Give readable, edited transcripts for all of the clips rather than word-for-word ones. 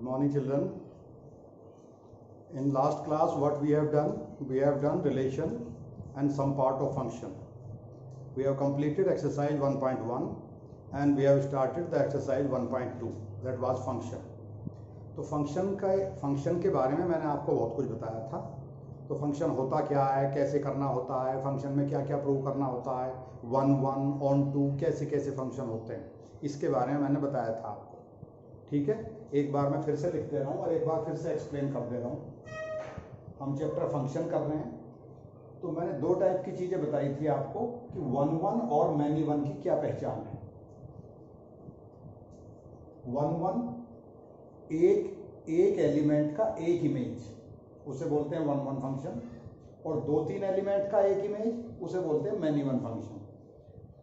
morning, children. In last class, what we have done? We have done relation and some part of function. We have completed exercise 1.1 and we have started the exercise 1.2. That was function. तो function के बारे में मैंने आपको बहुत कुछ बताया था. तो फंक्शन होता क्या है, कैसे करना होता है, फंक्शन में क्या क्या प्रूव करना होता है, 1 1 ऑन 2 कैसे कैसे फंक्शन होते हैं, इसके बारे में मैंने बताया था आपको. ठीक है, एक बार मैं फिर से लिख दे रहा हूँ और एक बार फिर से एक्सप्लेन कर दे रहा हूँ. हम चैप्टर फंक्शन कर रहे हैं. तो मैंने दो टाइप की चीज़ें बताई थी आपको कि 1 1 और मैनी 1 की क्या पहचान है. 1 1 एक एलिमेंट का एक इमेज, उसे बोलते हैं 1 1 फंक्शन. और 2-3 एलिमेंट का एक इमेज, उसे बोलते हैं मैनी 1 फंक्शन.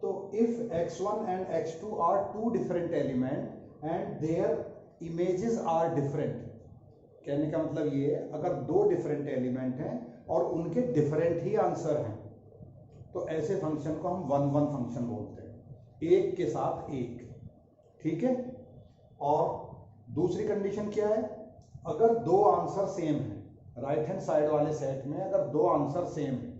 तो if x1 and x2 are two different element and their images are different, कहने का मतलब ये है अगर दो डिफरेंट एलिमेंट हैं और उनके डिफरेंट ही आंसर हैं तो ऐसे फंक्शन को हम 1 1 फंक्शन बोलते हैं, एक के साथ एक. ठीक है. और दूसरी कंडीशन क्या है, अगर दो आंसर सेम है, राइट हैंड साइड वाले सेट में अगर दो आंसर सेम है,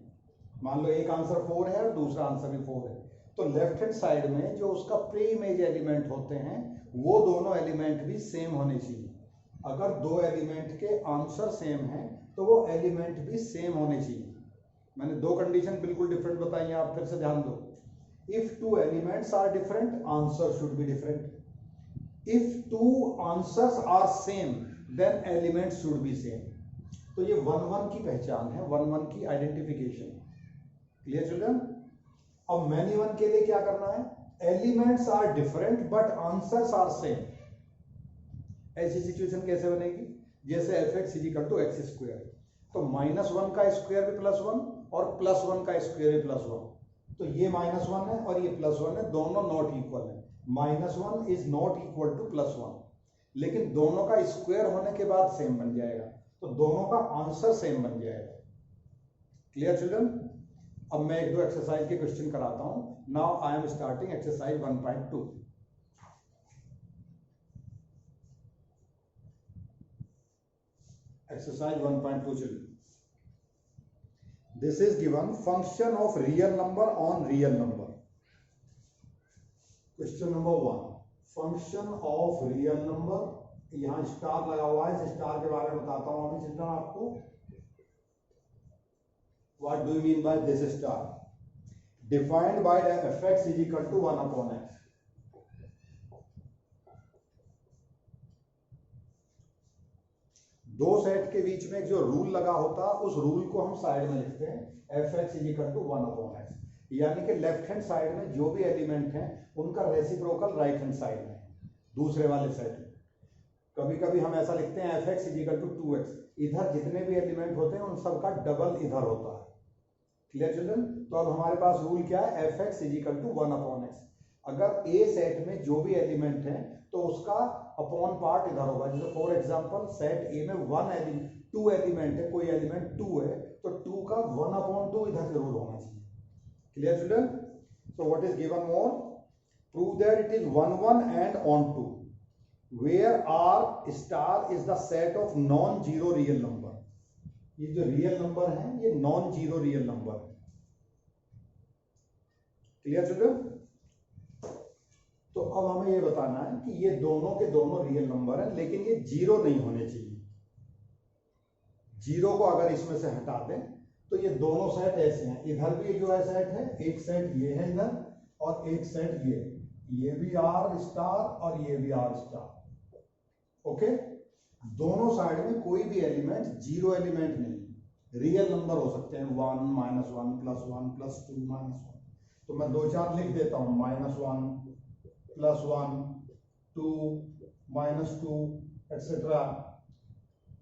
मान लो एक आंसर 4 है और दूसरा आंसर भी 4 है, तो लेफ्ट हैंड साइड में जो उसका प्री इमेज एलिमेंट होते हैं वो दोनों एलिमेंट भी सेम होने चाहिए. अगर दो एलिमेंट के आंसर सेम है तो वो एलिमेंट भी सेम होने चाहिए. मैंने दो कंडीशन बिल्कुल डिफरेंट बताई हैं, आप फिर से ध्यान दो. If two elements are different, answer should be different. If two answers are same, then element should be same. तो ये 1 1 की पहचान है, 1 1 की आइडेंटिफिकेशन. Clear children. अब मैनी 1 के लिए क्या करना है, elements are different but answers are same. ऐसी सिचुएशन कैसे बनेगी, जैसे fx = x². तो -1 का स्क्वायर भी +1 और +1 का स्क्वायर भी +1. तो ये -1 है और ये +1 है, दोनों नॉट इक्वल है. -1 इज नॉट इक्वल टू +1, लेकिन दोनों का स्क्वायर होने के बाद सेम बन जाएगा, तो दोनों का आंसर सेम बन जाएगा. Clear children. अब मैं एक दो एक्सरसाइज के क्वेश्चन कराता हूं. Now I am starting exercise 1.2. Exercise 1.2 children. This is given function of real number on real number. Question number 1, function of real number. यहाँ स्टार लगा हुआ है, इस स्टार के बारे में बताता हूं अभी चिल्ड्रन आपको. What do you mean by this star? Defined by fx = 1/x. दो सेट के बीच में जो रूल लगा होता है उस रूल को हम साइड में लिखते हैं, fx = 1/x. यानी कि लेफ्ट हैंड साइड में जो भी एलिमेंट हैं उनका रेसिप्रोकल राइट हैंड साइड में दूसरे वाले सेट में. कभी कभी हम ऐसा लिखते हैं fx = 2x. इधर जितने भी एलिमेंट होते हैं उन सबका डबल इधर होता है. Clear children. तो अब हमारे पास रूल क्या है, fx = 1/x. अगर ए सेट में जो भी एलिमेंट है तो उसका अपॉन पार्ट इधर होगा. जैसे फॉर एग्जांपल सेट ए में 2 एलिमेंट है, कोई एलिमेंट 2 है, तो 2 का 1/2 इधर जरूर होना चाहिए. Clear children. So what is given more, prove that it is 1 1 and on 2 where r star is the set of non zero real number. ये जो रियल नंबर है ये नॉन जीरो रियल नंबर है. Clear children. तो अब हमें ये बताना है कि ये दोनों के दोनों रियल नंबर हैं, लेकिन ये जीरो नहीं होने चाहिए. जीरो को अगर इसमें से हटा दें तो ये दोनों सेट ऐसे हैं. इधर भी जो है सेट है, एक सेट ये है इधर और एक सेट ये भी r स्टार और ये भी r स्टार. ओके. दोनों साइड में कोई भी एलिमेंट जीरो एलिमेंट नहीं, रियल नंबर हो सकते हैं. 1 -1 +1 +2 -1. तो मैं 2-4 लिख देता हूं. -1 +1 2 -2 एक्सेट्रा.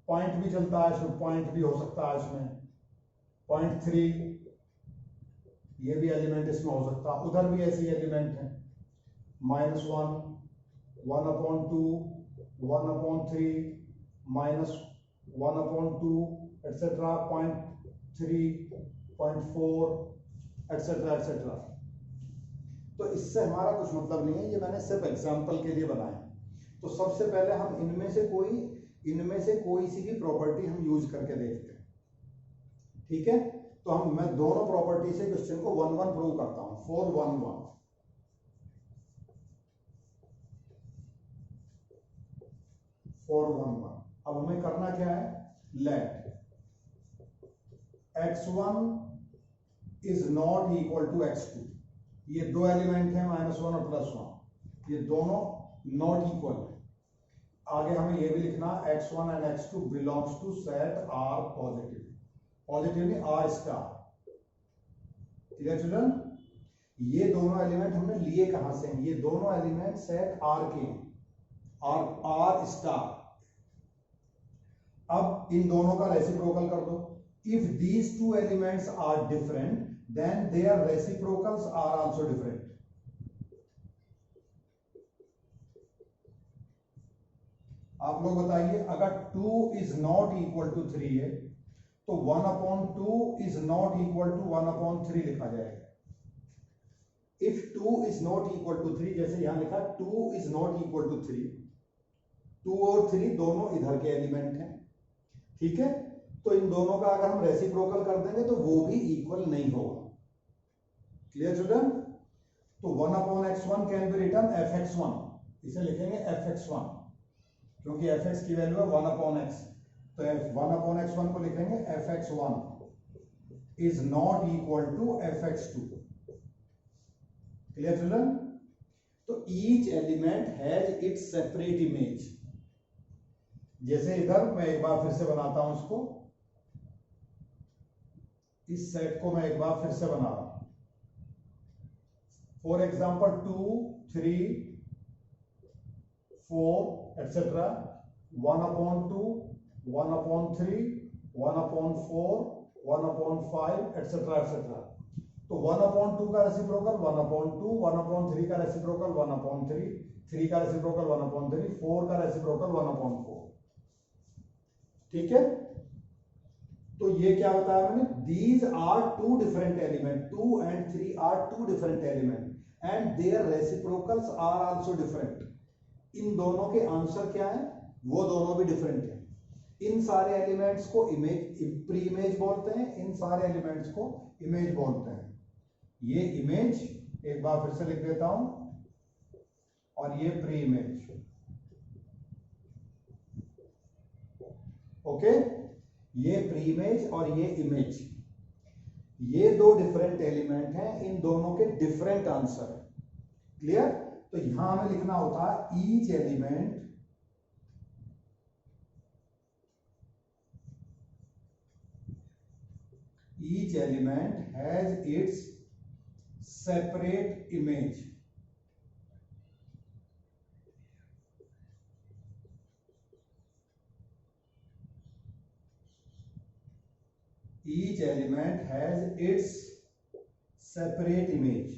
पॉइंट भी चलता है इसमें, पॉइंट भी हो सकता है इसमें. 0.3 ये भी एलिमेंट इसमें हो सकता है. उधर भी ऐसे एलिमेंट हैं. -1 1/2 1/3 -1/2 एक्सेट्रा. 0.3 0.4 etcetera etcetera. तो इससे हमारा कुछ मतलब नहीं है, ये मैंने सिर्फ एग्जाम्पल के लिए बनाया. तो सबसे पहले हम इनमें से कोई इनमें से कोई सी भी प्रॉपर्टी हम यूज करके देखते हैं, ठीक है। तो मैं दोनों प्रॉपर्टी से क्वेश्चन को 1-1 प्रूव करता हूं। 4-1-1 4-1-1। अब हमें करना क्या है, let x1 is not equal to x2। ये दो एलिमेंट हैं -1 और +1, ये दोनों नॉट इक्वल है। आगे हमें ये भी लिखना x1 and x2 belongs to set R positive, positive नहीं R स्टार। Clear children? ये दोनों एलिमेंट हमने लिए कहां से हैं, ये दोनों एलिमेंट सेट R के हैं, R स्टार। अब इन दोनों का रेसिप्रोकल कर दो। If these two elements are different then their reciprocals are also different. आप लोग बताइए, अगर 2 इज नॉट इक्वल टू 3 है तो 1/2 इज नॉट इक्वल टू 1/3 लिखा जाएगा। If 2 is not equal to 3, जैसे यहां लिखा 2 इज नॉट इक्वल टू 3, 2 और 3 दोनों इधर के एलिमेंट हैं, ठीक है। तो इन दोनों का अगर हम रेसिप्रोकल कर देंगे तो वो भी इक्वल नहीं होगा। Clear children? तो 1/x1 can be written fx1, इसे लिखेंगे fx1 क्योंकि fx की वैल्यू है 1/x। तो 1/x1 को लिखेंगे fx1 is not equal to fx2। Clear children? तो each element has its separate image. जैसे इधर मैं एक बार फिर से बनाता हूं इसको, इस सेट को मैं एक बार फिर से बना रहा हूं। For example 2, 3, 4 etcetera, 1/2, 1/3, 1/4, 1/5 etcetera etcetera. तो 1/2 का रेसिप्रोकल 1/2, 1/3 का रेसिप्रोकल 1/3, 3 का रेसिप्रोकल 1/3, 4 का रेसिप्रोकल 1/4। ठीक है। तो ये क्या बताया मैंने, these are two different element, 2 and 3 are two different element and their reciprocals are also different. इन दोनों के आंसर क्या है, वो दोनों भी डिफरेंट है। इन सारे एलिमेंट्स को इमेज प्री इमेज बोलते हैं, इन सारे एलिमेंट्स को इमेज बोलते हैं। ये इमेज एक बार फिर से लिख देता हूं, और ये प्री इमेज। ओके, ये प्री इमेज और ये इमेज, ये दो डिफरेंट एलिमेंट हैं, इन दोनों के डिफरेंट आंसर है। क्लियर? तो यहां हमें लिखना होता है each element has its separate image. Each element has its separate image.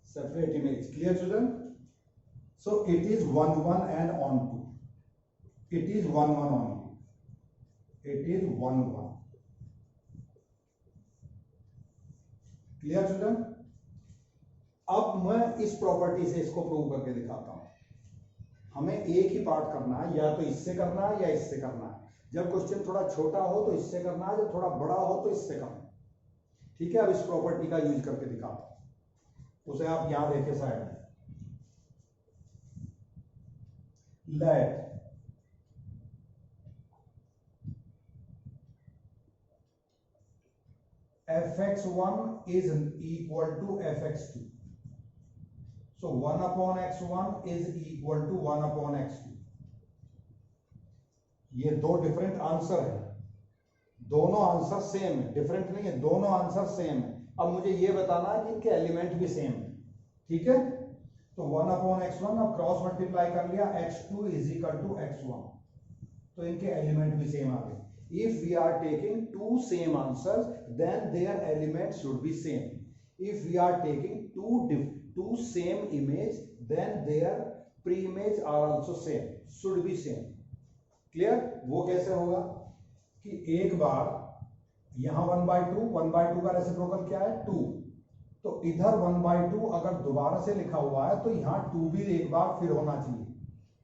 Separate image. Clear, children? So it is 1-1 and onto. It is 1-1 only. It is 1-1. Clear, children? अब मैं इस प्रॉपर्टी से इसको प्रूव करके दिखाता हूं। हमें एक ही पार्ट करना है, या तो इससे करना है या इससे करना है। जब क्वेश्चन थोड़ा छोटा हो तो इससे करना है, जब थोड़ा बड़ा हो तो इससे करना है। ठीक है, अब इस प्रॉपर्टी का यूज करके दिखाता हूं, उसे आप यहां देखे साइड में। Let fx1 is equal to fx2. So 1/x1 is equal to 1/x2. ये दो डिफरेंट आंसर है, दोनों आंसर सेम है, डिफरेंट नहीं है, दोनों आंसर सेम है। अब मुझे ये बताना है कि इनके एलिमेंट भी सेम है। ठीक है, तो 1/x1 अब क्रॉस मल्टीप्लाई कर लिया, x2 is equal to x1, तो इनके एलिमेंट भी सेम आ गए। If we are taking two same answers, then their elements should be same. If we are taking two same image, then their pre-image are also same, should be same. Clear? वो कैसे होगा कि एक बार यहां 1/2 का reciprocal क्या है 2, तो इधर 1/2 अगर दोबारा से लिखा हुआ है तो यहाँ 2 भी एक बार फिर होना चाहिए,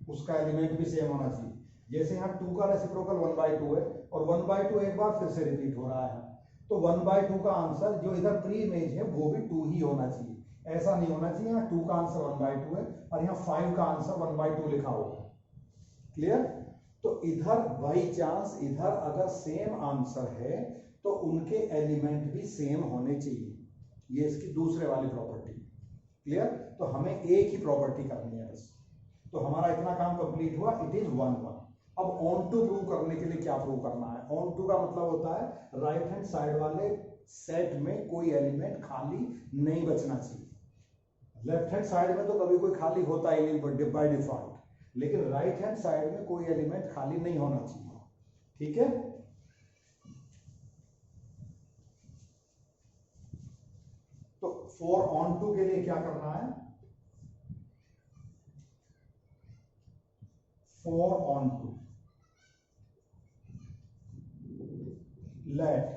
उसका एलिमेंट भी सेम होना चाहिए। जैसे यहाँ 2 का रेसिप्रोकल 1/2 है और 1/2 एक बार फिर से रिपीट हो रहा है, तो 1/2 का आंसर जो इधर प्री इमेज है वो भी 2 ही होना चाहिए। ऐसा नहीं होना चाहिए यहाँ 2 का आंसर 1/2 है और यहाँ 5 का आंसर 1/2 लिखा होगा। क्लियर? तो इधर बाई चांस इधर अगर सेम आंसर है तो उनके एलिमेंट भी सेम होने चाहिए। ये इसकी दूसरे वाली प्रॉपर्टी। क्लियर? तो हमें एक ही प्रॉपर्टी करनी है बस। तो हमारा इतना काम कंप्लीट हुआ, इट इज 1 1। अब ऑन टू प्रूव करने के लिए क्या प्रूव करना है? ऑन टू का मतलब होता है राइट हैंड साइड वाले सेट में कोई एलिमेंट खाली नहीं बचना चाहिए। लेफ्ट हैंड साइड में तो कभी कोई खाली होता ही नहीं बाय डिफॉल्ट, लेकिन राइट हैंड साइड में कोई एलिमेंट खाली नहीं होना चाहिए। ठीक है? तो फॉर ऑन टू के लिए क्या करना है? For onto let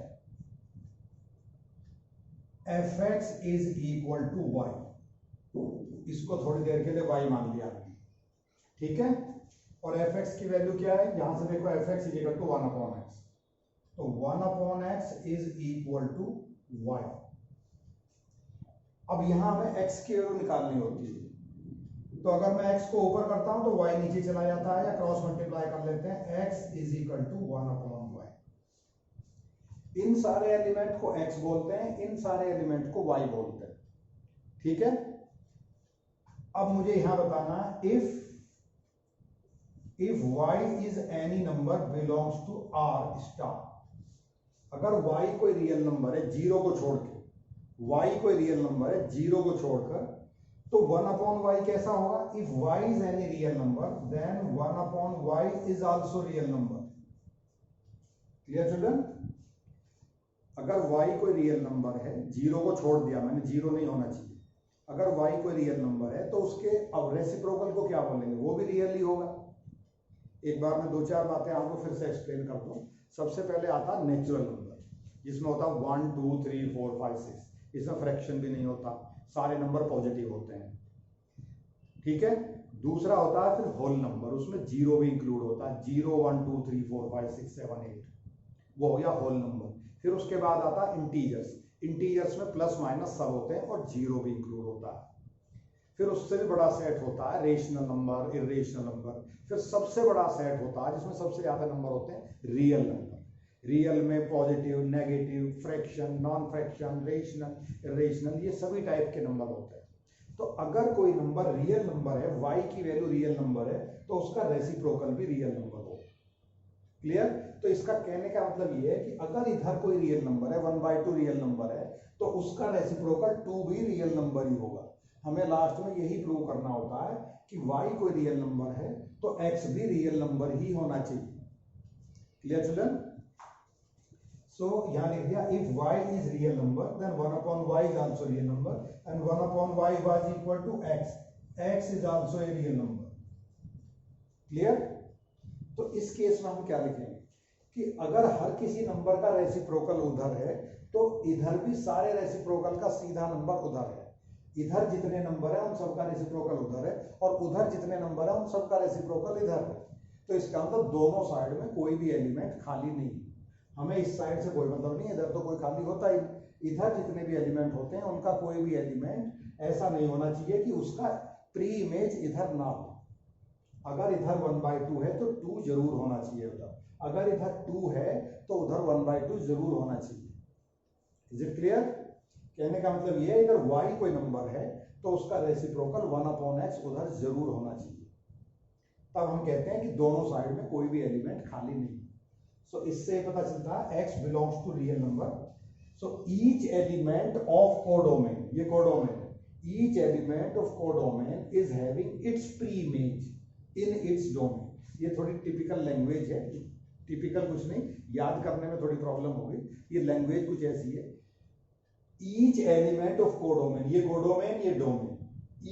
fx is equal to y, इसको थोड़ी देर के लिए y मान लिया हमने। ठीक है? और fx की वैल्यू क्या है? यहां से देखो fx is equal to 1/x, तो 1/x is equal to y। अब यहां हमें x की वैल्यू निकालनी होती है, तो अगर मैं x को ऊपर करता हूं तो y नीचे चला जाता है, या क्रॉस मल्टीप्लाई कर लेते हैं, x is equal to 1/y। इन सारे एलिमेंट को x बोलते हैं, इन सारे एलिमेंट को y बोलते हैं। ठीक है? अब मुझे यहां बताना if y is any number belongs to r star, अगर y कोई रियल नंबर है जीरो को छोड़ के, y कोई रियल नंबर है जीरो को छोड़कर, तो 1/y कैसा होगा? If y is any real number then 1/y is also real number. Clear children? अगर y कोई रियल नंबर है, जीरो को छोड़ दिया मैंने, जीरो नहीं होना चाहिए, अगर y कोई रियल नंबर है तो उसके अब रेसिप्रोकल को क्या बोलेंगे? वो भी रियल ही होगा। एक बार मैं दो चार बातें आपको फिर से एक्सप्लेन कर दूं। सबसे पहले आता नेचुरल नंबर, जिसमें होता 1 2 3 4 5 6, इसमें फ्रैक्शन भी नहीं होता, सारे नंबर पॉजिटिव होते हैं। ठीक है? दूसरा होता है फिर होल नंबर, उसमें जीरो भी इंक्लूड होता है, 0 1 2 3 4 5 6 7 8, वो हो गया होल नंबर। फिर उसके बाद आता है इंटीजर्स, इंटीजर्स में प्लस माइनस सब होते हैं और जीरो भी इंक्लूड होता है। फिर उससे भी बड़ा सेट होता है रेशनल नंबर, इरेशनल नंबर। फिर सबसे बड़ा सेट होता है जिसमें सबसे ज्यादा नंबर होते हैं रियल नंबर। रियल में positive, negative, fraction, non fraction, rational, irrational, ये सभी टाइप के नंबर होते हैं। तो अगर कोई नंबर रियल नंबर है, y की वैल्यू रियल नंबर है, तो उसका रेसिप्रोकल भी रियल नंबर होगा। क्लियर? तो इसका कहने का मतलब ये है कि अगर इधर कोई रियल नंबर है, 1/2 रियल नंबर है, तो उसका रेसिप्रोकल 2 भी रियल नंबर ही होगा। हमें लास्ट में यही प्रूव करना होता है कि y कोई रियल नंबर है तो x भी रियल नंबर ही होना चाहिए। Clear children? सो यहां लिख दिया if y is real number then 1/y is also real number and 1/y was equal to x, x is also a real number. Clear? तो इस केस में हम क्या लिखेंगे कि अगर हर किसी नंबर का रेसिप्रोकल उधर है तो इधर भी सारे रेसिप्रोकल का सीधा नंबर उधर है। इधर जितने नंबर है उन सबका रेसिप्रोकल उधर है और उधर जितने नंबर है उन सबका रेसिप्रोकल इधर है। तो इसका मतलब दोनों साइड में कोई भी एलिमेंट खाली नहीं है। हमें इस साइड से कोई मतलब नहीं, इधर तो कोई खाली होता ही। इधर जितने भी एलिमेंट होते हैं उनका कोई भी एलिमेंट ऐसा नहीं होना चाहिए कि उसका प्री इमेज इधर ना हो। अगर इधर 1/2 है तो 2 जरूर होना चाहिए उधर, अगर इधर 2 है तो उधर 1/2 जरूर होना चाहिए। Is it clear? कहने का मतलब ये है अगर y कोई नंबर है तो उसका रेसिप्रोकल 1/x उधर जरूर होना चाहिए। तब हम कहते हैं कि दोनों साइड में कोई भी एलिमेंट खाली नहीं। सो इससे पता चलता है x belongs to real number. So each element of codomain, ये कोडोमेन है, each element of codomain is having its pre image in its domain. ये थोड़ी टिपिकल लैंग्वेज है, टिपिकल कुछ नहीं, याद करने में थोड़ी प्रॉब्लम होगी। ये लैंग्वेज कुछ ऐसी है, ईच एलिमेंट ऑफ कोडोमेन, ये कोडोमेन ये domain,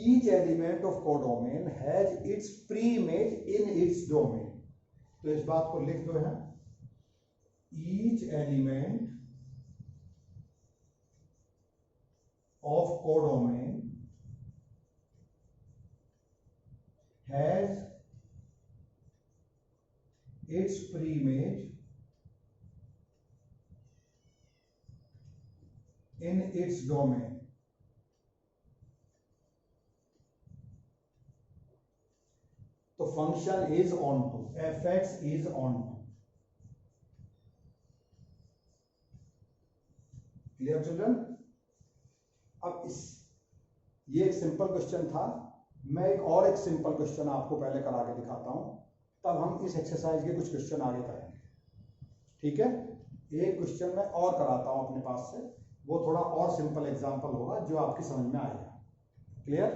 each element of codomain has its pre image in its domain. तो इस बात को लिख दो है, ईच एलिमेंट of codomain has its preimage in its domain. तो function is onto, f x is onto. Clear children? अब ये एक सिंपल क्वेश्चन था. मैं एक सिंपल क्वेश्चन आपको पहले करा के दिखाता हूं, तब हम इस एक्सरसाइज के कुछ क्वेश्चन आगे करेंगे. ठीक है? एक क्वेश्चन मैं और कराता हूं अपने पास से, वो थोड़ा और सिंपल एग्जांपल होगा जो आपकी समझ में आएगा. क्लियर?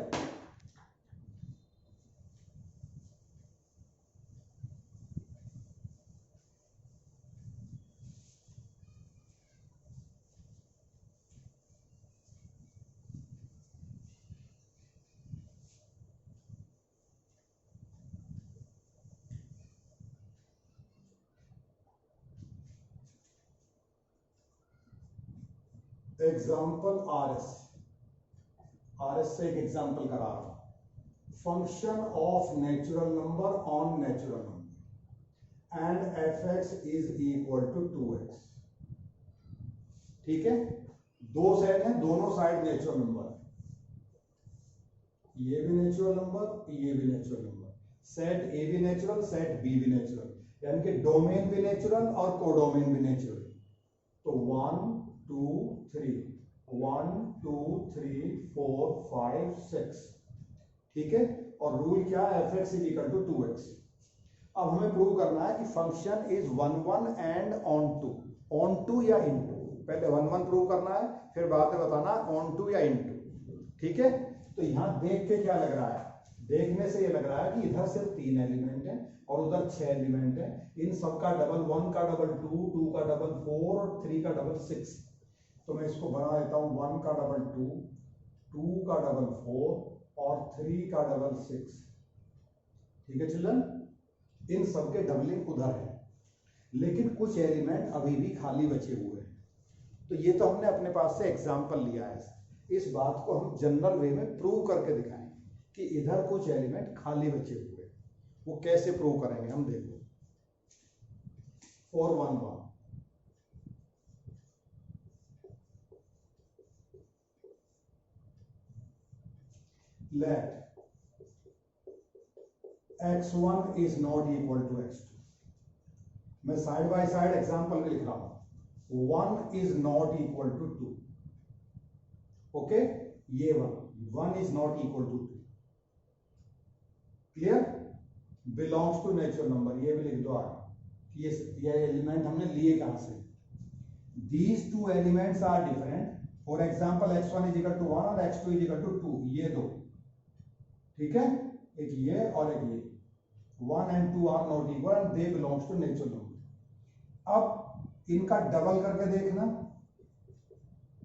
एग्जाम्पल आर एस से एक एग्जाम्पल करा रहा हूं. Function of natural number on natural number and f x is equal to 2x. ठीक है? दो सेट हैं, दोनों साइड नेचुरल नंबर है. ये भी नेचुरल नंबर, ये भी नेचुरल नंबर. सेट ए भी नेचुरल, सेट बी भी नेचुरल, यानी कि डोमेन भी नेचुरल और कोडोमेन भी नेचुरल. तो 1 2 3 1 2 3 4 5 6. ठीक है? और रूल क्या है? F x is equal to 2x. अब हमें प्रूव करना है कि function is 1 1 and onto या इन टू. पहले 1 1 प्रूव करना है, फिर बाद में बताना ऑन टू या इन टू. ठीक है? तो यहां देख के क्या लग रहा है? देखने से ये लग रहा है कि इधर सिर्फ 3 एलिमेंट है और उधर 6 एलिमेंट है. इन सबका डबल 1 का डबल 2, 2 का डबल 4 और 3 का डबल 6. तो मैं इसको बना देता हूं 1 का डबल 2, 2 का डबल 4 और 3 का डबल 6. ठीक है चिल्ड्रन? इन सबके डबलिंग उधर है, लेकिन कुछ एलिमेंट अभी भी खाली बचे हुए हैं. तो ये तो हमने अपने पास से एग्जांपल लिया है. इस बात को हम जनरल वे में प्रूव करके दिखाएंगे कि इधर कुछ एलिमेंट खाली बचे हुए हैं. वो कैसे प्रूव करेंगे हम देखो. 4 1 1. Let x1 is not equal to x2. मैं साइड बाय साइड एग्जांपल में लिख रहा हूं. 1 is not equal to 2. Okay? ये 1 is not equal to 2. Clear? Belongs to natural number, ये भी लिख दो आगे. ये एलिमेंट हमने लिए कहां से? These two elements are different. For example, x1 is equal to 1 और x2 is equal to 2. ये दो. ठीक है? एक ये और एक ये. 1 and 2 are not equal and they belongs to natural number. अब इनका डबल करके देखना.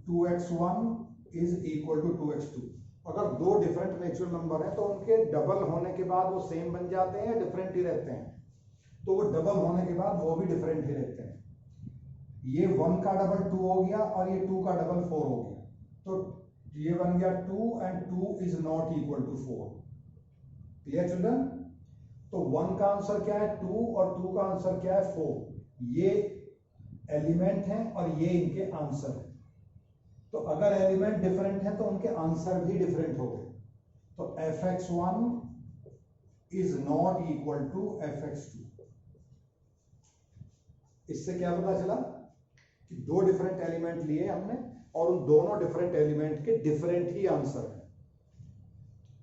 2x1 is equal to 2x2. अगर दो डिफरेंट नेचुरल नंबर हैं तो उनके डबल होने के बाद वो सेम बन जाते हैं या डिफरेंट ही रहते हैं? तो वो डबल होने के बाद वो भी डिफरेंट ही रहते हैं. ये 1 का डबल 2 हो गया और ये 2 का डबल 4 हो गया. तो ये बन गया 2 and 2 is not equal to 4. Clear children? तो 1 का आंसर क्या है? 2 और 2 का आंसर क्या है? 4. ये एलिमेंट हैं और ये इनके आंसर है. तो अगर एलिमेंट डिफरेंट है तो उनके आंसर भी डिफरेंट हो गए. तो fx1 is not equal to fx2. इससे क्या पता चला कि दो डिफरेंट एलिमेंट लिए हमने और उन दोनों डिफरेंट एलिमेंट के डिफरेंट ही आंसर है.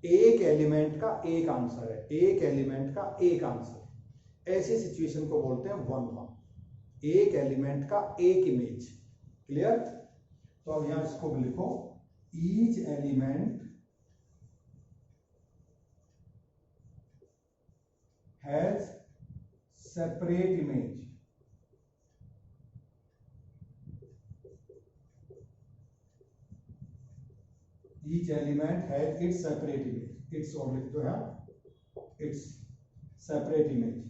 एक एलिमेंट का एक आंसर है, एक एलिमेंट का एक आंसर. ऐसी सिचुएशन को बोलते हैं 1 1. एक एलिमेंट का एक इमेज. क्लियर? तो अब यहां इसको लिखो. Each element has separate image. Each element has its separate image. Its और लिख दो यहाँ. Its separate image.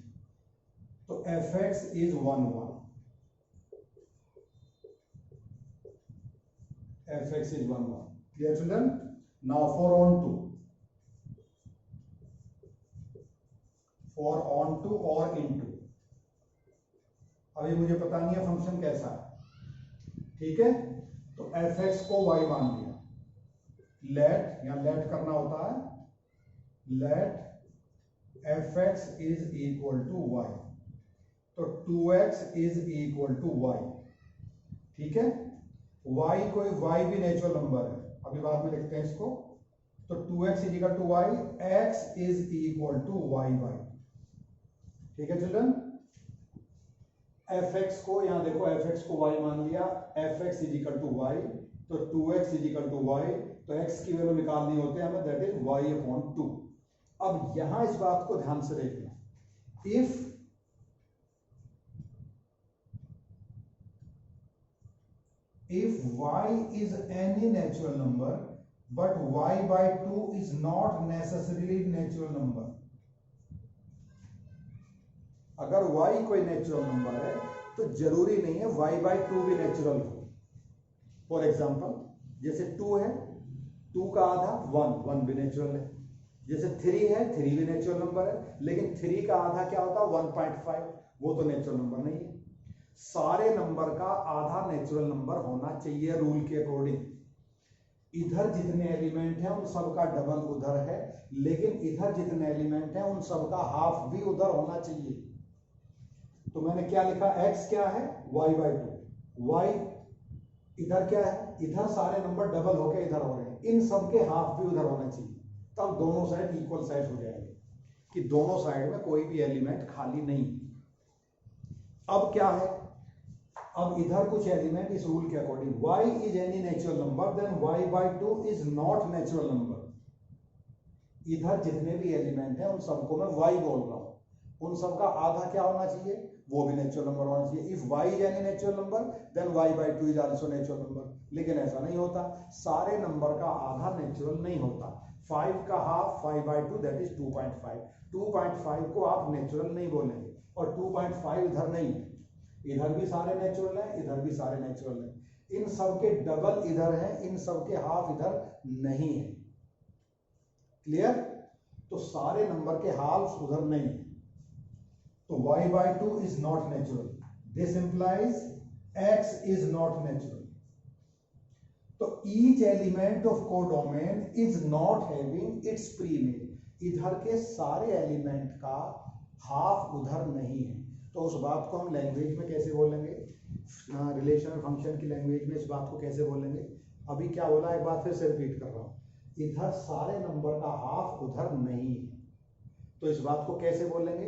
तो fx is 1 1. fx is 1 1. Clear children? Now for onto और इन टू, अभी मुझे पता नहीं है फंक्शन कैसा है, ठीक है? तो एफ एक्स को वाई मान लिया, लेट, या लेट करना होता है, let f x is equal to y, तो 2x is equal to Y, ठीक है? y कोई y भी नेचुरल नंबर है, अभी बाद में लिखते हैं इसको, तो 2x is equal to y, x is equal to y y, ठीक है चिल्ड्रन? fx को, यहां देखो fx को y मान लिया, fx is equal to y, तो 2x is equal to y, तो x की वैल्यू निकालनी होती है हमें, दैट इज y अपॉन 2। अब यहां इस बात को ध्यान से देखना, if y is any natural number but y by 2 is not necessarily natural number, अगर y कोई नेचुरल नंबर है तो जरूरी नहीं है y by 2 भी नेचुरल हो। फॉर एग्जांपल जैसे 2 है, 2 का आधा 1 भी नेचुरल है, जैसे 3 है, 3 भी नेचुरल नंबर है, लेकिन 3 का आधा क्या होता है 1.5, वो तो नेचुरल नंबर नहीं है। सारे नंबर का आधा नेचुरल नंबर होना चाहिए रूल के अकॉर्डिंग। इधर जितने एलिमेंट हैं उन सब का डबल उधर है, लेकिन इधर जितने एलिमेंट हैं उन सब का हाफ भी उधर होना चाहिए। तो मैंने क्या लिखा, x क्या है y by 2, y इधर क्या है, इधर सारे नंबर डबल होके इधर हो रहे हैं, इन सब के हाफ भी उधर होना चाहिए, तब दोनों साइड इक्वल साइड हो जाएंगे कि दोनों साइड में कोई भी एलिमेंट खाली नहीं। अब क्या है, अब इधर कुछ एलिमेंट इस रूल के according, y is any natural number then y by 2 is not natural number. इधर जितने भी एलिमेंट हैं उन सबको मैं y बोल रहा हूं, उन सबका आधा क्या होना चाहिए, वो भी नेचुरल नंबर होना चाहिए। If y is any natural number then y by 2 is also natural number, लेकिन ऐसा नहीं होता, सारे नंबर का आधा नेचुरल नहीं होता। 5 का हाफ 5 by 2 दैट इज 2.5, 2.5 को आप नेचुरल नहीं बोलेंगे, और 2.5 इधर नहीं, इधर भी सारे नेचुरल हैं, इधर भी सारे नेचुरल हैं, इन सब के डबल इधर हैं, इन सब के हाफ इधर नहीं है। क्लियर? तो सारे नंबर के हाफ उधर नहीं है, तो y by 2 is not natural, this implies x is not natural। तो each element of codomain is not having its pre-image, इधर के सारे एलिमेंट का हाफ उधर नहीं है। तो उस बात को हम लैंग्वेज में कैसे बोलेंगे, रिलेशनल फंक्शन की लैंग्वेज में इस बात को कैसे बोलेंगे? अभी क्या बोला, एक बात फिर से रिपीट कर रहा हूं, इधर सारे नंबर का हाफ उधर नहीं है, तो इस बात को कैसे बोलेंगे,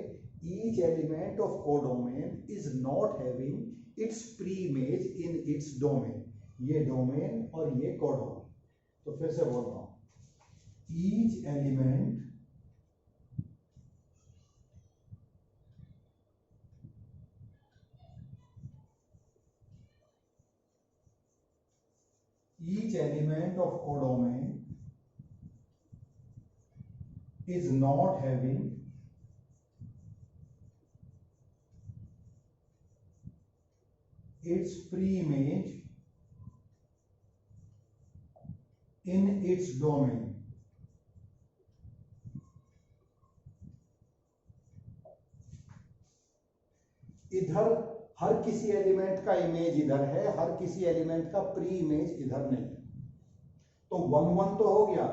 each element of codomain is not having its pre-image in its domain, ये डोमेन और ये कोडोमेन। तो फिर से बोल रहा हूं, each element of codomain is not having its pre-image in its domain। इधर हर किसी एलिमेंट का इमेज इधर है, हर किसी एलिमेंट का प्री इमेज इधर नहीं। तो 1 1 तो हो गया,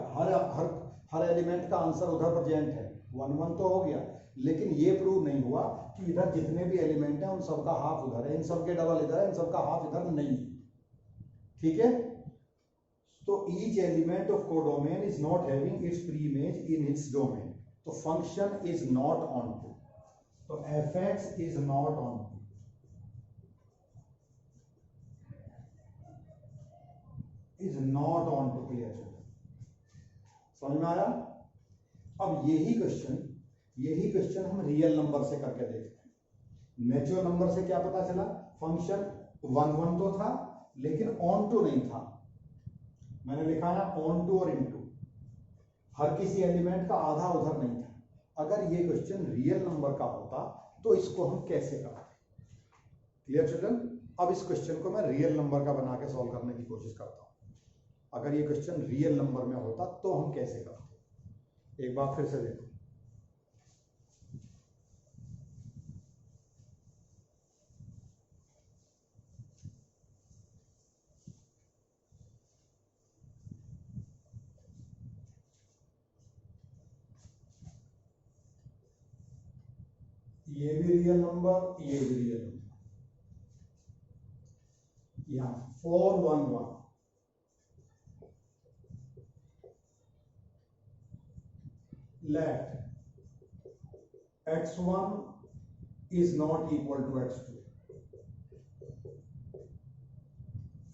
हर एलिमेंट का आंसर उधर प्रेजेंट है, 1 1 तो हो गया, लेकिन ये प्रूव नहीं हुआ कि इधर जितने भी एलिमेंट हैं उन सबका हाफ उधर है, इन सबके डबल इधर है, इन सबका हाफ इधर नहीं। ठीक है? तो each element of codomain is not having its pre-image in its domain, तो function is not onto, तो fx is not onto, is not onto। Clear? समझ में आया? अब यही क्वेश्चन हम रियल नंबर से करके देखते हैं। नेचुरल नंबर से क्या पता चला, फंक्शन 1 1 तो था लेकिन ऑन टू नहीं था, मैंने लिखा है ऑन टू और इनटू, हर किसी एलिमेंट का आधा उधर नहीं था। अगर ये क्वेश्चन रियल नंबर का होता तो इसको हम कैसे करते? Clear children? अब इस क्वेश्चन को मैं रियल नंबर का बना के सॉल्व करने की कोशिश करता हूं। अगर ये क्वेश्चन रियल नंबर में होता तो हम कैसे करते, एक बार फिर से देखो। ये भी रियल नंबर, ये भी रियल नंबर, यहां 4 1 1, let x1 is not equal to x2,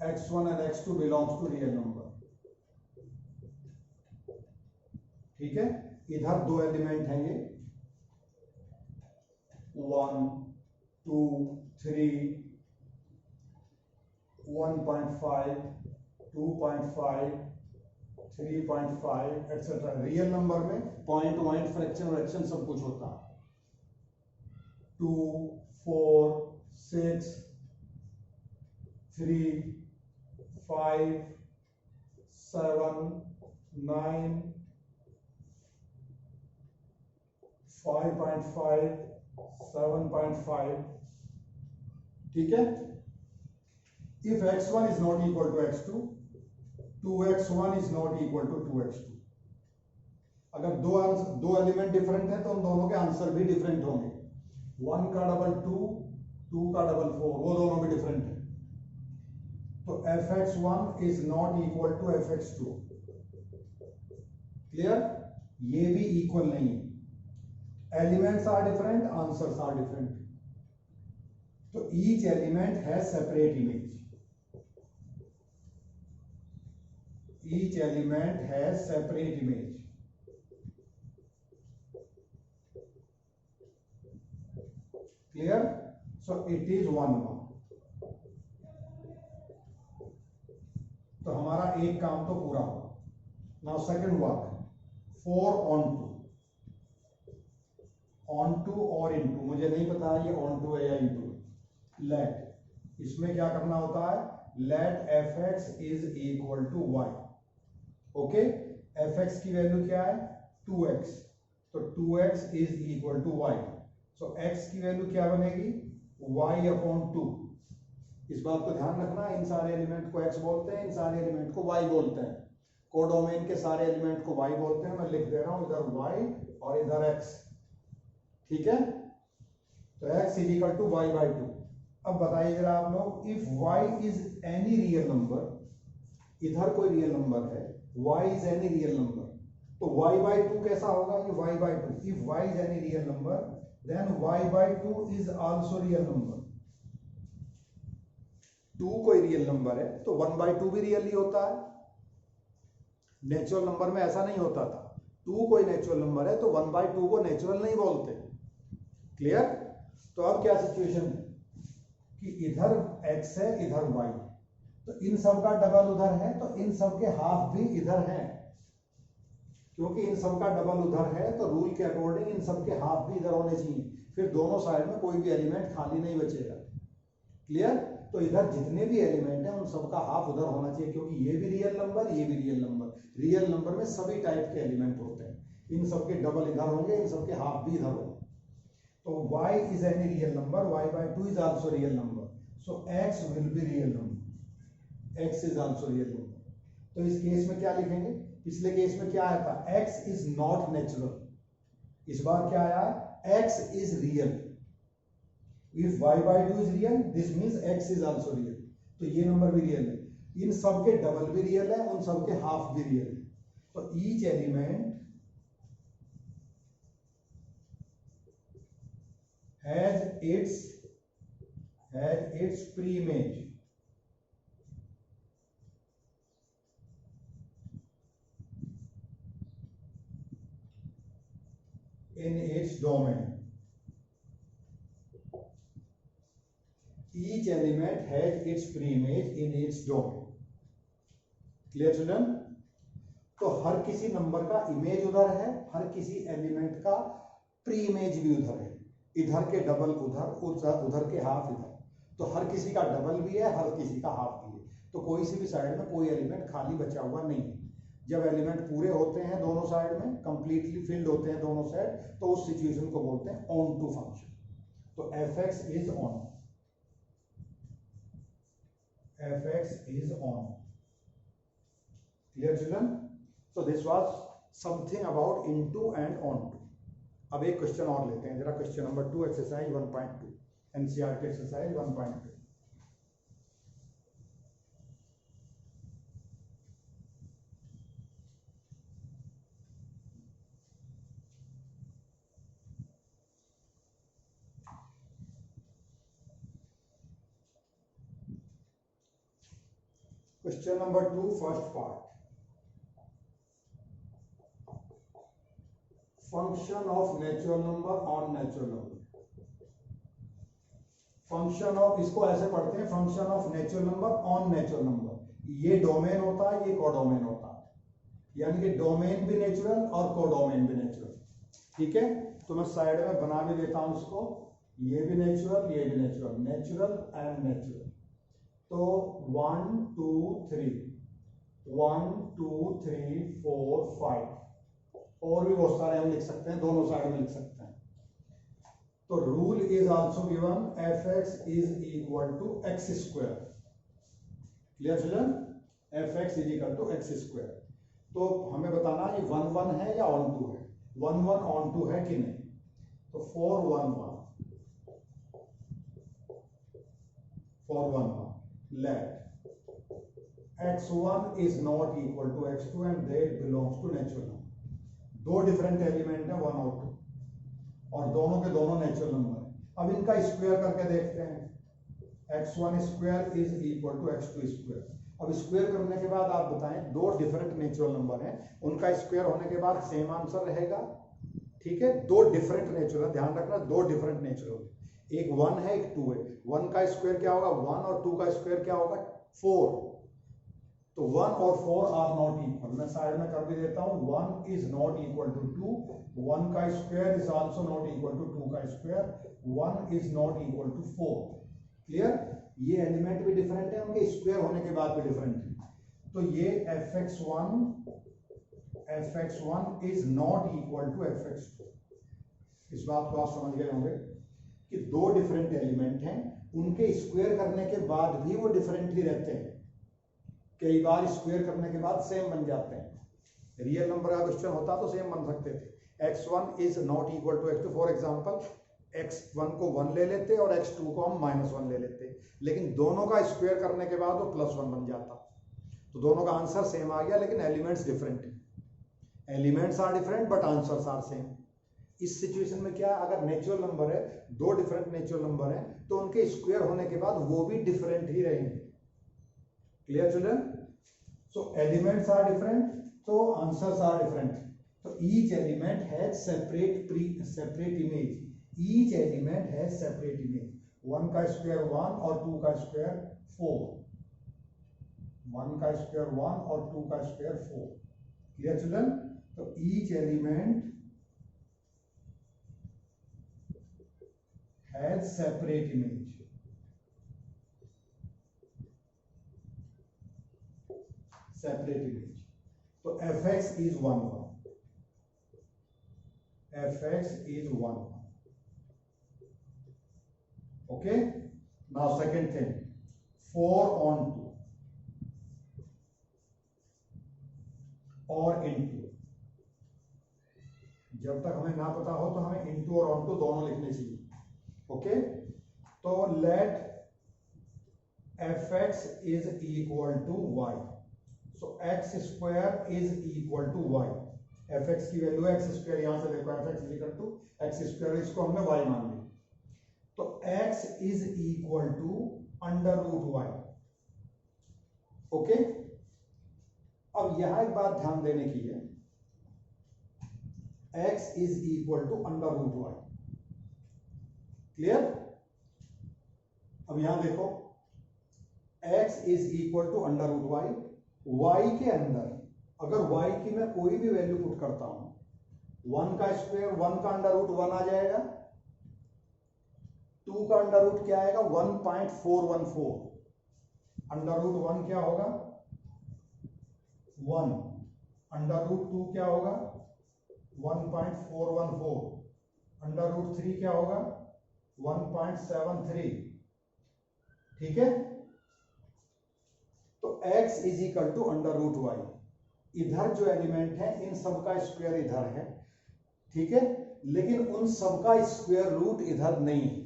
x1 and x2 belongs to real number, ठीक है। इधर दो एलिमेंट हैं ये 1 2 3 1.5 2.5 3.5 एक्सेट्रा। रियल नंबर में पॉइंट पॉइंट फ्रैक्शन सब कुछ होता है। 2 4 6 3 5 7 9 5.5 7.5, ठीक है। If x1 is not equal to x2, 2x1 is not equal to 2x2। अगर दो एलिमेंट डिफरेंट है तो उन दोनों के आंसर भी डिफरेंट होंगे। 1 का डबल 2, 2 का डबल 4, वो दोनों भी डिफरेंट है। तो fx1 is not equal to fx2। Clear? ये भी इक्वल नहीं है। Elements are different, answers are different. तो each element has separate image, each element has separate image, clear? So it is 1 1। तो हमारा एक काम तो पूरा हुआ। नाउ सेकंड वर्क, 4 on 2 और इनटू, मुझे नहीं पता ये on 2 है या इनटू। लेट, इसमें क्या करना होता है, let fx is equal to y। Okay, fx की वैल्यू क्या है 2x, तो 2x is equal to y। So x की वैल्यू क्या बनेगी y अपॉन 2। इस बात को ध्यान रखना, इन सारे एलिमेंट को x बोलते हैं, इन सारे एलिमेंट को y बोलते हैं। कोडोमेन के सारे एलिमेंट को y बोलते हैं। मैं लिख दे रहा हूं इधर y और इधर x, ठीक है। तो x is equal to y by 2। अब बताइए जरा आप लोग, if y is any real number, इधर कोई रियल नंबर है, y is any real number, तो y by 2 कैसा होगा, ये y by 2। if y is any real number then y by 2 is also real number। 2 कोई रियल नंबर है तो 1 by 2 भी रियल ही होता है। नेचुरल नंबर में ऐसा नहीं होता था। 2 कोई नेचुरल नंबर है तो 1 by 2 को नेचुरल नहीं बोलते। क्लियर? तो अब क्या सिचुएशन है कि इधर x है, इधर y है, तो इन सब का डबल उधर है, तो इन सब के हाफ भी इधर है। क्योंकि इन सब का डबल उधर है तो रूल के अकॉर्डिंग इन सब के हाफ भी इधर होने चाहिए, फिर दोनों साइड में कोई भी एलिमेंट खाली नहीं बचेगा। क्लियर? तो इधर जितने भी एलिमेंट हैं उन सबका हाफ उधर होना चाहिए, क्योंकि ये भी रियल नंबर, ये भी रियल नंबर। रियल नंबर में सभी टाइप के एलिमेंट होते हैं, इन सब के डबल इधर होंगे, इन सब के हाफ भी इधर होंगे। तो y is any real number, y by 2 is also real number, so x will be real number, x is also real number। तो इस केस में क्या लिखेंगे, पिछले केस में क्या आया था, x is not natural, इस बार क्या आया है, x is real। if y by 2 is real, this means x is also real, तो ये नंबर भी रियल है, इन सब के डबल भी रियल है, उन सब के हाफ भी रियल है। तो each element has its pre-image in its domain। Each element has its pre-image in its domain। Clear children? तो हर किसी नंबर का इमेज उधर है, हर किसी एलिमेंट का प्री इमेज भी उधर है। इधर के डबल उधर, उधर के हाफ इधर, तो हर किसी का डबल भी है, हर किसी का हाफ भी है। तो कोई सी भी साइड में कोई एलिमेंट खाली बचा हुआ नहीं है। जब एलिमेंट पूरे होते हैं दोनों साइड में, कंप्लीटली फिल्ड होते हैं दोनों साइड, तो उस सिचुएशन को बोलते हैं ऑन टू फंक्शन। तो fx is on, fx is on. Clear children? So this was something about into and onto. अब एक क्वेश्चन और लेते हैं जरा, question number 2 exercise 1.2, NCERT exercise 1.2। Question number 2, first part. Function of natural number on natural number. Function of, इसको ऐसे पढ़ते हैं, function of natural number on natural number. ये डोमेन होता है, ये कोडोमेन होता है, यानी कि डोमेन भी नेचुरल और कोडोमेन भी नेचुरल। ठीक है, तो मैं साइड में बना भी देता हूं इसको, ये भी नेचुरल, ये भी नेचुरल, नेचुरल एंड नेचुरल। तो 1 2 3, 1 2 3 4 5, और भी बहुत सारे हम लिख सकते हैं, दोनों साइड में लिख सकते हैं। तो rule is also given, fx is equal to x square. Clear children? fx is equal to x square. तो हमें बताना ये 1 1 है या ऑन टू है, 1 1 ऑन टू है कि नहीं। तो 4 1 1, 4 1 1, let x1 is not equal to x2 and that belongs to natural number। दो डिफरेंट एलिमेंट है 1 और 2, और दोनों के दोनों नेचुरल नंबर है। अब इनका स्क्वायर करके देखते हैं, x1 square is equal to x2 square. अब स्क्वायर करने के बाद आप बताएं, दो डिफरेंट नेचुरल नंबर हैं, उनका स्क्वायर होने के बाद सेम आंसर रहेगा। ठीक है, दो डिफरेंट नेचुरल, ध्यान रखना दो डिफरेंट नेचुरल, एक 1 है एक 2 है। 1 का स्क्वायर क्या होगा 1, और 2 का स्क्वायर क्या होगा 4। तो 1 और 4 आर नॉट इक्वल। मैं साइड में कर भी देता हूं, 1 इज नॉट इक्वल टू 2, 1 का square is also not equal to 2 का square, 1 is not equal to 4। Clear? ये एलिमेंट भी डिफरेंट है, उनके स्क्वायर होने के बाद भी डिफरेंट है। तो ये fx1 is not equal to fx2। इस बात को आप समझ गए होंगे कि दो डिफरेंट एलिमेंट हैं, उनके स्क्वायर करने के बाद भी वो डिफरेंट ही रहते हैं। कई बार स्क्वायर करने के बाद सेम बन जाते हैं। रियल नंबर का क्वेश्चन होता तो सेम बन सकते थे। x1 is not equal to x2, for example x1 को 1 ले लेते और x2 को हम -1 ले लेते, लेकिन दोनों का स्क्वायर करने के बाद वो +1 बन जाता। तो दोनों का आंसर सेम आ गया, लेकिन एलिमेंट्स डिफरेंट है। Elements are different but answers are same. इस सिचुएशन में क्या, अगर नेचुरल नंबर है, दो डिफरेंट नेचुरल नंबर हैं, तो उनके स्क्वायर होने के बाद वो भी डिफरेंट ही रहेंगे। Clear children? So elements are different, तो आंसर्स आर डिफरेंट। तो each element has separate image. Each element has separate image. 1 का स्क्वायर 1 और 2 का स्क्वायर 4, 1 का स्क्वायर 1 और 2 का स्क्वायर 4। Clear children? तो each element has separate image। separate image। तो fx is 1 1, fx is 1 1। okay, now second thing, 4 on 2 और into। जब तक हमें ना पता हो तो हमें into और onto दोनों लिखने चाहिए। ओके, तो let fx is equal to y। So x square is equal to y। fx की वैल्यू x स्क्वायर, यहां से देखो fx is equal to x square, इसको हमने y मान लिया। तो x is equal to √y। Okay, अब यहां एक बात ध्यान देने की है, x is equal to √y। Clear? अब यहां देखो, x is equal to √y। y के अंदर अगर y की मैं कोई भी वैल्यू पुट करता हूं, 1 का स्क्वायर 1 का √1 आ जाएगा, 2 का अंडर रूट क्या आएगा 1.414, √1 क्या होगा 1, √2 क्या होगा 1.414, √3 क्या होगा 1.73। ठीक है, तो x is equal to √y। इधर जो एलिमेंट है इन सब का स्क्वायर इधर है, ठीक है, लेकिन उन सब का स्क्वायर रूट इधर नहीं है।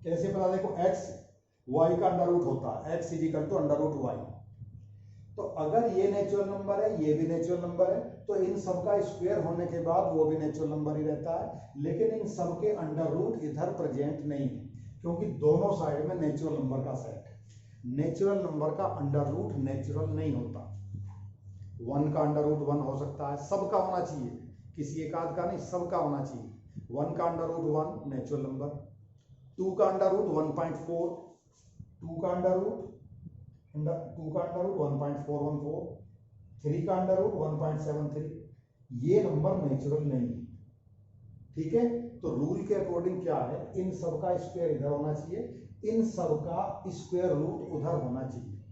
कैसे पता, देखो x y का अंडर रूट होता है, x is equal to √y। तो अगर ये नेचुरल नंबर है, ये भी नेचुरल नंबर है, तो इन सब का स्क्वायर होने के बाद वो भी नेचुरल नंबर ही रहता है, लेकिन इन सब के अंडर रूट इधर प्रेजेंट नहीं है, क्योंकि दोनों साइड में नेचुरल नंबर का सेट है। नेचुरल नंबर का अंडर रूट नेचुरल नहीं होता। 1 का अंडर रूट 1 हो सकता है, सबका होना चाहिए, किसी एक आध का नहीं, सबका होना चाहिए। 1 का अंडर रूट 1 नेचुरल नंबर, 2 का अंडर रूट 1.4, 2 का अंडर रूट 1.414, 3 का अंडर रूट 1.73, ये नंबर नेचुरल नहीं है। ठीक है, तो रूल के अकॉर्डिंग क्या है, इन सब का स्क्वायर इधर होना चाहिए, इन सब का स्क्वायर रूट उधर होना चाहिए,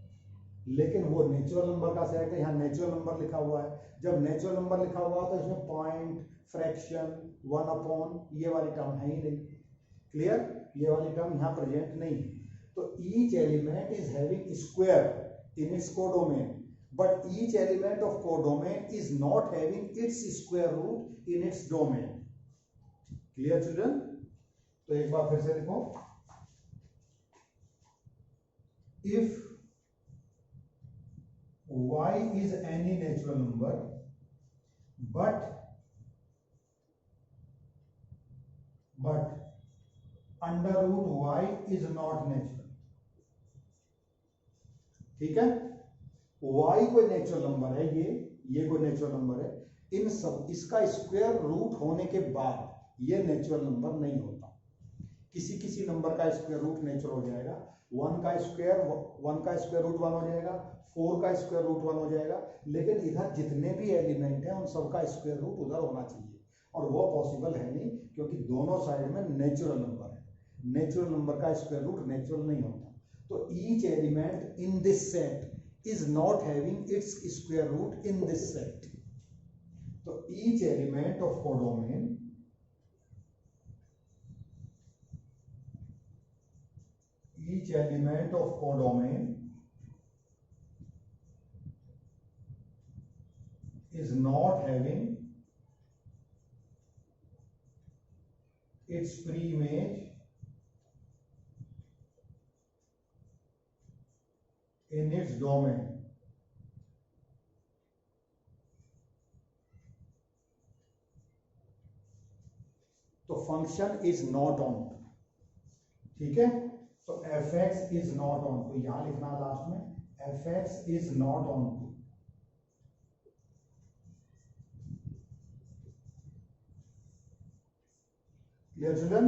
लेकिन वो नेचुरल नंबर का सेट है। यहाँ नेचुरल नंबर लिखा हुआ है, जब नेचुरल नंबर लिखा हुआ है तो इसमें पॉइंट, फ्रैक्शन, 1/, ये वाली टर्म है ही नहीं। क्लियर, ये वाली टर्म यहाँ प्रेजेंट नहीं है। तो each element is having square in its codomain, but each element of codomain is not having its square root in its domain. Clear children, तो एक बार फिर से देखो, if y is any natural number but under root y is not natural। ठीक है, y कोई natural number है, ये कोई नेचुरल नंबर है, इन सब इसका स्क्वायर रूट होने के बाद ये नेचुरल नंबर नहीं होता। किसी किसी नंबर का स्क्वायर रूट नेचुरल हो जाएगा, 1 का स्क्वायर रूट 1 हो जाएगा, 4 का स्क्वायर रूट 1 हो जाएगा, लेकिन इधर जितने भी एलिमेंट हैं उन सब का स्क्वायर रूट उधर होना चाहिए, और वो पॉसिबल है नहीं, क्योंकि दोनों साइड में नेचुरल नंबर है। नेचुरल नंबर का स्क्वायर रूट नेचुरल नहीं होता। तो each element in this set is not having its square root in this set. तो each element of codomain is not having its pre-image in its domain। तो function is not on, ठीक है, तो fx is not onto, यहां लिखना last में, fx is not onto. Clear children,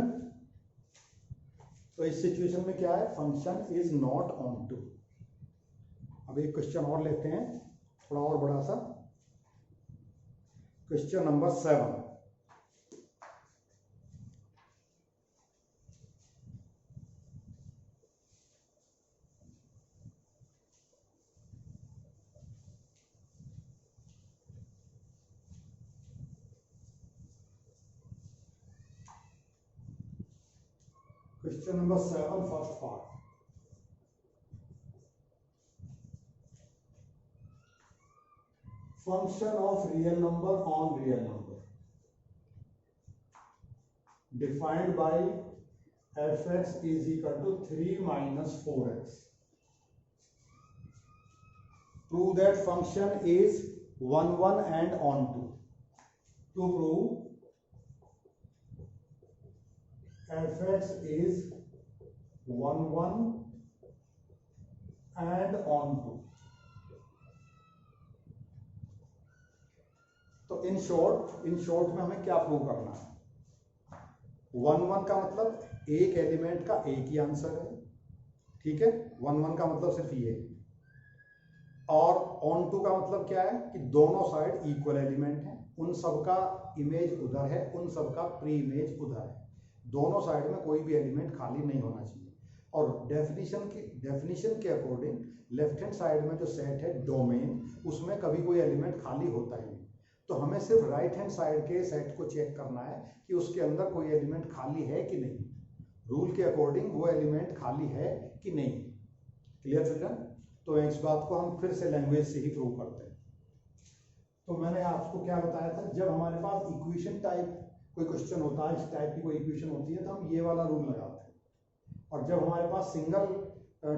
तो इस सिचुएशन में क्या है, function is not onto. अब एक क्वेश्चन और लेते हैं, थोड़ा और बड़ा सा, question number 7। Question number 7, first part. Function of real number on real number defined by fx is equal to 3 minus 4x. Prove that function is 1, 1 and onto. To prove fx is 1, 1 and onto. तो in short में हमें क्या prove करना है, 1, 1 का मतलब एक element का एक ही आंसर है, ठीक है, 1, 1 का मतलब सिर्फ ये, और ऑन टू का मतलब क्या है कि दोनों साइड इक्वल एलिमेंट है, उन सब का इमेज उधर है, उन सब का प्री इमेज उधर है, दोनों साइड में कोई भी एलिमेंट खाली नहीं होना चाहिए। और डेफिनेशन के अकॉर्डिंग लेफ्ट हैंड साइड में जो सेट है डोमेन, उसमें कभी कोई एलिमेंट खाली होता ही नहीं। तो हमें सिर्फ राइट हैंड साइड के सेट को चेक करना है कि उसके अंदर कोई एलिमेंट खाली है कि नहीं। रूल के अकॉर्डिंग वो एलिमेंट खाली है कि नहीं। Clear children? तो इस बात को हम फिर से लैंग्वेज से ही प्रूव करते हैं। तो मैंने आपको क्या बताया था, जब हमारे पास इक्वेशन टाइप कोई क्वेश्चन होता है, इस टाइप की कोई इक्वेशन होती है, तो हम ये वाला रूल लगाते हैं। और जब हमारे पास सिंगल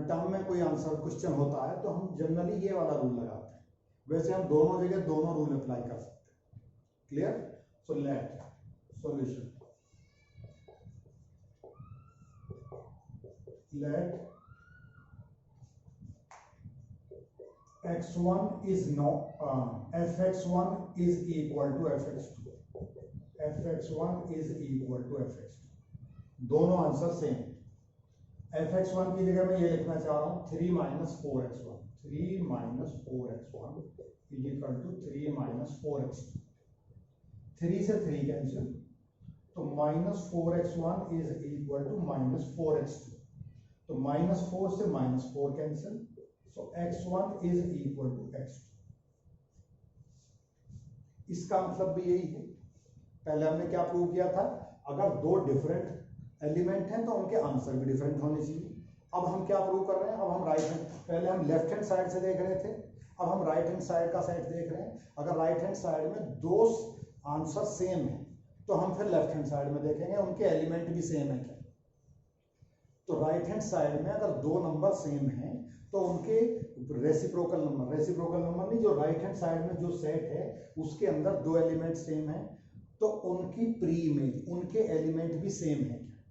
टर्म में कोई आंसर क्वेश्चन होता है तो हम जनरली ये वाला रूल लगाते हैं। वैसे हम दोनों जगह दोनों रूल अप्लाई कर सकते हैं। Clear? So let solution, let x1 is not fx1 is equal to fx2, fx1 is equal to fx2, दोनों आंसर सेम। fx1 की जगह मैं ये लिखना चाह रहा हूँ 3 minus 4x1, 3 minus 4x1 is equal to 3 minus 4x2, 3 से 3 कैंसिल, तो minus 4x1 is equal to minus 4x2, तो माइनस 4 से minus 4 cancel, so x1 is equal to x2। इसका मतलब भी यही है, पहले हमने क्या प्रूव किया था, अगर दो डिफरेंट एलिमेंट हैं तो उनके आंसर भी डिफरेंट होने चाहिए। अब हम क्या प्रूव कर रहे हैं, अब हम राइट हैंड, पहले हम लेफ्ट हैंड साइड से देख रहे थे, अब हम राइट हैंड साइड का सेट देख रहे हैं। अगर राइट हैंड साइड में दो आंसर सेम है तो हम फिर लेफ्ट हैंड साइड में देखेंगे उनके एलिमेंट भी सेम है क्या। तो राइट हैंड साइड में अगर दो नंबर सेम हैं तो उनके रेसिप्रोकल नंबर नहीं, जो राइट हैंड साइड में जो सेट है उसके अंदर दो एलिमेंट सेम है तो उनकी प्री इमेज, उनके एलिमेंट भी सेम है क्या,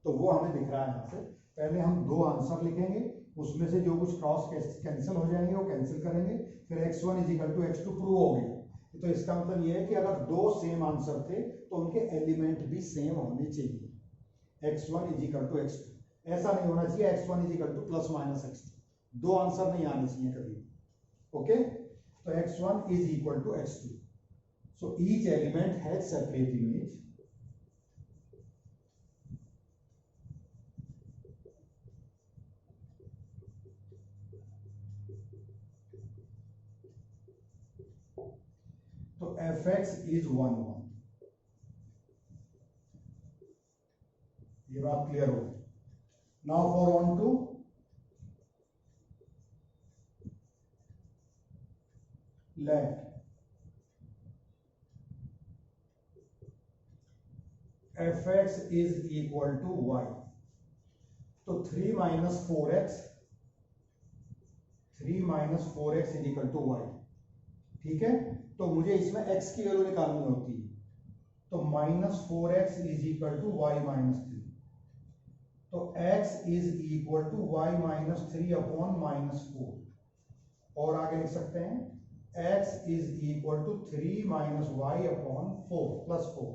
तो वो हमें दिख रहा है यहाँ से। पहले हम दो आंसर लिखेंगे, उसमें से जो कुछ क्रॉस कैंसिल हो जाएंगे वो कैंसिल करेंगे, फिर x1 is equal to x2 prove हो गया। तो इसका मतलब ये है कि अगर दो सेम आंसर थे तो उनके एलिमेंट भी सेम होने चाहिए, x1 is equal to x2। ऐसा नहीं होना चाहिए x1 is equal two plus minus x2, दो आंसर नहीं आने चाहिए कभी। ओके, तो x1 is equal to x2, so each element has separate image, तो fx इज 1 1। ये बात क्लियर हो गई। Now for onto let fx is equal to y, तो 3 minus 4x, 3 minus 4x is equal to y। ठीक है, तो मुझे इसमें x की वैल्यू निकालनी होती है, तो minus 4x is equal to y minus 3, तो x is equal to y minus 3 upon minus 4, और आगे लिख सकते हैं x is equal to 3 minus y upon 4 plus 4।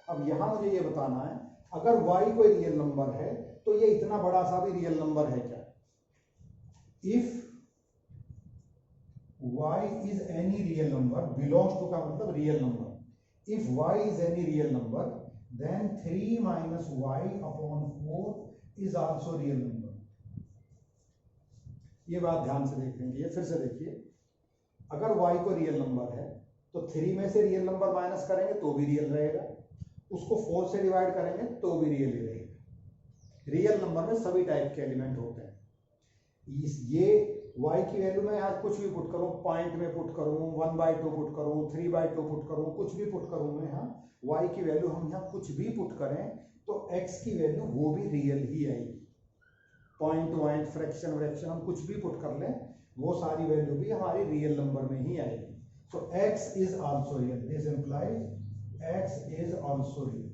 अब यहां मुझे ये बताना है, अगर y कोई रियल नंबर है तो ये इतना बड़ा सा भी रियल नंबर है क्या। If y is any real number, belongs to का मतलब real number, if y is any real number then 3 minus y upon 4 is also real number. ये बात ध्यान से देखेंगे, ये फिर से देखिए, अगर y को रियल नंबर है तो 3 में से रियल नंबर माइनस करेंगे तो भी रियल रहेगा, उसको 4 से डिवाइड करेंगे तो भी रियल ही रहेगा। रियल नंबर में सभी टाइप के एलिमेंट होते हैं। ये y की वैल्यू में आज कुछ भी पुट करूं, पॉइंट में पुट करूं, 1/2 पुट करूं, 3/2 पुट करूं, कुछ भी पुट करूं मैं, यहाँ y की वैल्यू हम यहाँ कुछ भी पुट करें तो x की वैल्यू वो भी रियल ही आएगी। पॉइंट पॉइंट फ्रैक्शन व्रैक्शन हम कुछ भी पुट कर लें, वो सारी वैल्यू भी हमारी रियल नंबर में ही आएगी। सो x is also real, this implies x is also real.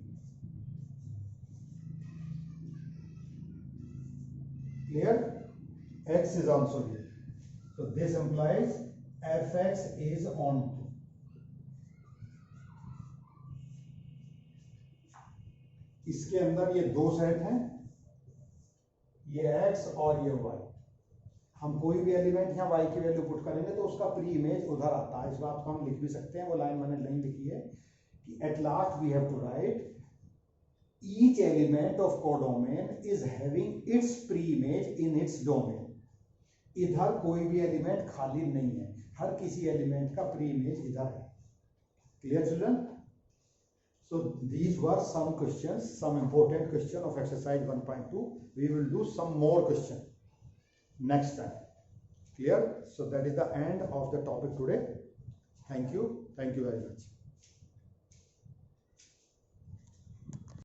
Clear? x is also real, so this implies fx is onto। इसके अंदर ये दो सेट हैं, ये x और ये y। हम कोई भी एलिमेंट यहाँ y की वैल्यू पुट करेंगे तो उसका प्री इमेज उधर आता है। इस बात को हम लिख भी सकते हैं, वो लाइन मैंने नहीं लिखी है कि at last we have to write each element of codomain is having its pre-image in its domain. इधर कोई भी एलिमेंट खाली नहीं है, हर किसी एलिमेंट का प्री इमेज इधर है. Clear children? So these were some questions, some important question of exercise 1.2. We will do some more question next time. Clear? So that is the end of the topic today. Thank you very much.